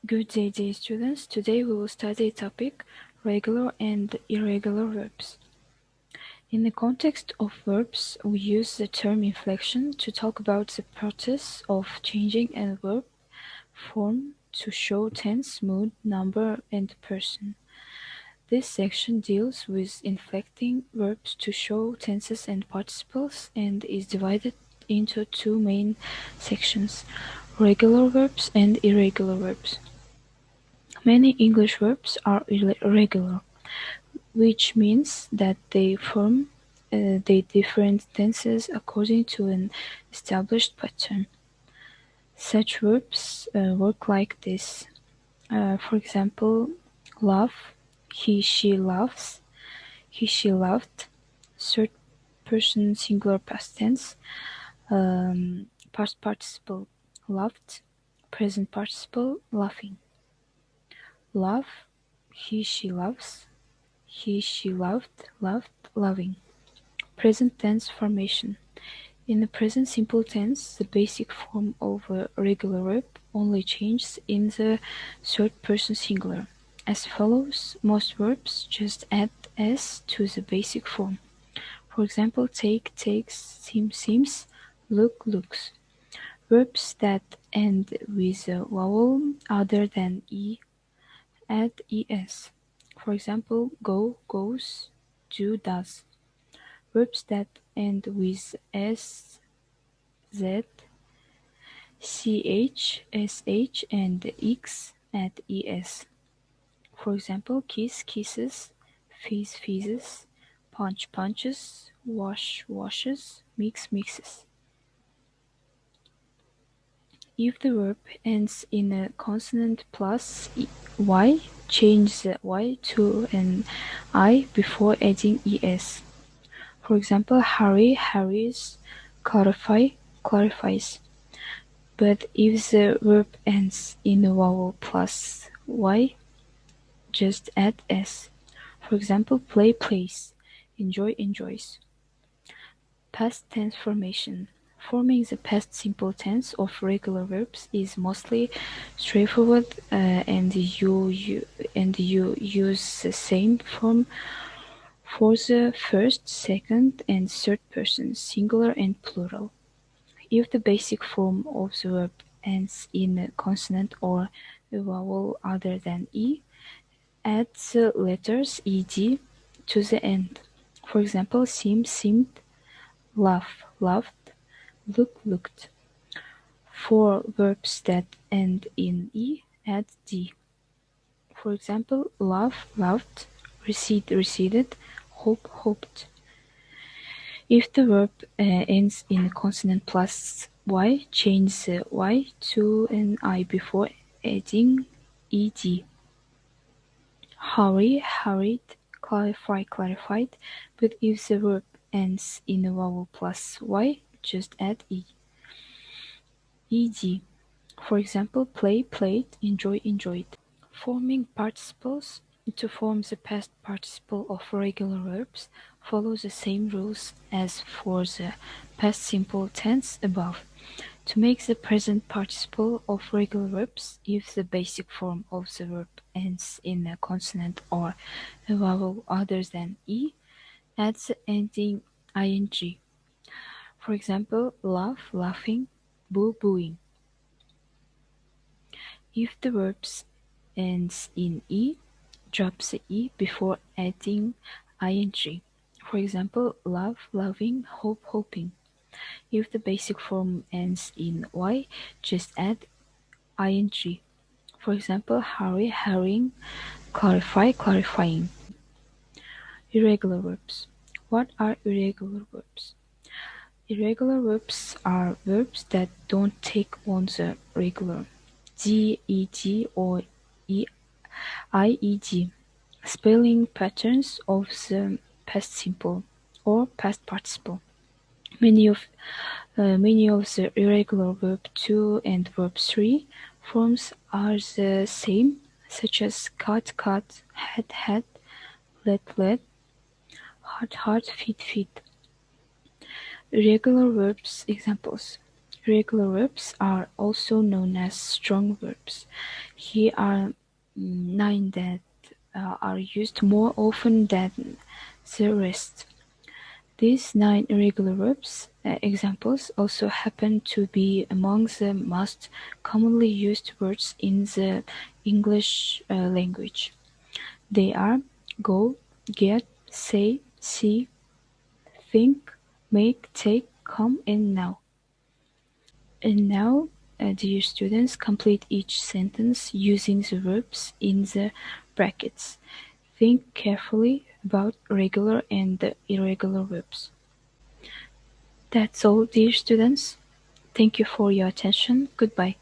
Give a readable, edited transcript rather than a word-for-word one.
Good day, dear students. Today we will study a topic, regular and irregular verbs. In the context of verbs, we use the term inflection to talk about the process of changing a verb form to show tense, mood, number, and person. This section deals with inflecting verbs to show tenses and participles and is divided into two main sections, regular verbs and irregular verbs. Many English verbs are irregular, which means that they form the different tenses according to an established pattern. Such verbs work like this. For example, love, he, she loves, he, she loved, third person singular past tense, past participle loved, present participle laughing. Love, he, she loves, he, she loved, loving. Present tense formation. In the present simple tense, the basic form of a regular verb only changes in the third person singular. As follows, most verbs just add s to the basic form. For example, take, takes, seems, look, looks. Verbs that end with a vowel other than e add es. For example, go, goes, do, does. Verbs that end with s, z, ch, sh, and x add es. For example, kiss, kisses, fizz, fizzes, punch, punches, wash, washes, mix, mixes. If the verb ends in a consonant plus y, change the y to an I before adding es. For example, hurry, hurries, clarify, clarifies. But if the verb ends in a vowel plus y, just add s. For example, play, plays, enjoy, enjoys. Past tense formation. Forming the past simple tense of regular verbs is mostly straightforward, and you use the same form for the first, second, and third persons, singular and plural. If the basic form of the verb ends in a consonant or a vowel other than e, add the letters ed to the end. For example, seem, seemed, laugh, laughed, look, looked. For verbs that end in e, add d. For example, love, loved, recede, receded, hope, hoped. If the verb ends in a consonant plus y, change the y to an I before adding ed. Hurry, hurried, clarify, clarified, but if the verb ends in a vowel plus y, just add ed. For example, play, played, enjoy, enjoyed. Forming participles. To form the past participle of regular verbs, follow the same rules as for the past simple tense above. To make the present participle of regular verbs, if the basic form of the verb ends in a consonant or a vowel other than e, add the ending ing. For example, laugh, laughing, boo, booing. If the verb ends in e, drop the e before adding ing. For example, love, loving, hope, hoping. If the basic form ends in y, just add ing. For example, hurry, hurrying, clarify, clarifying. Irregular verbs. What are irregular verbs? Irregular verbs are verbs that don't take on the regular d, ed, or ied spelling patterns of the past simple or past participle. Many of the irregular verb 2 and verb 3 forms are the same, such as cut, cut, had, let, heart, feet. Irregular verbs examples: Irregular verbs are also known as strong verbs. Here are nine that are used more often than the rest. These nine irregular verbs examples also happen to be among the most commonly used words in the English language. They are go, get, say, see, think, make, take, come, and now. And now, dear students, complete each sentence using the verbs in the brackets. Think carefully about regular and irregular verbs. That's all, dear students. Thank you for your attention. Goodbye.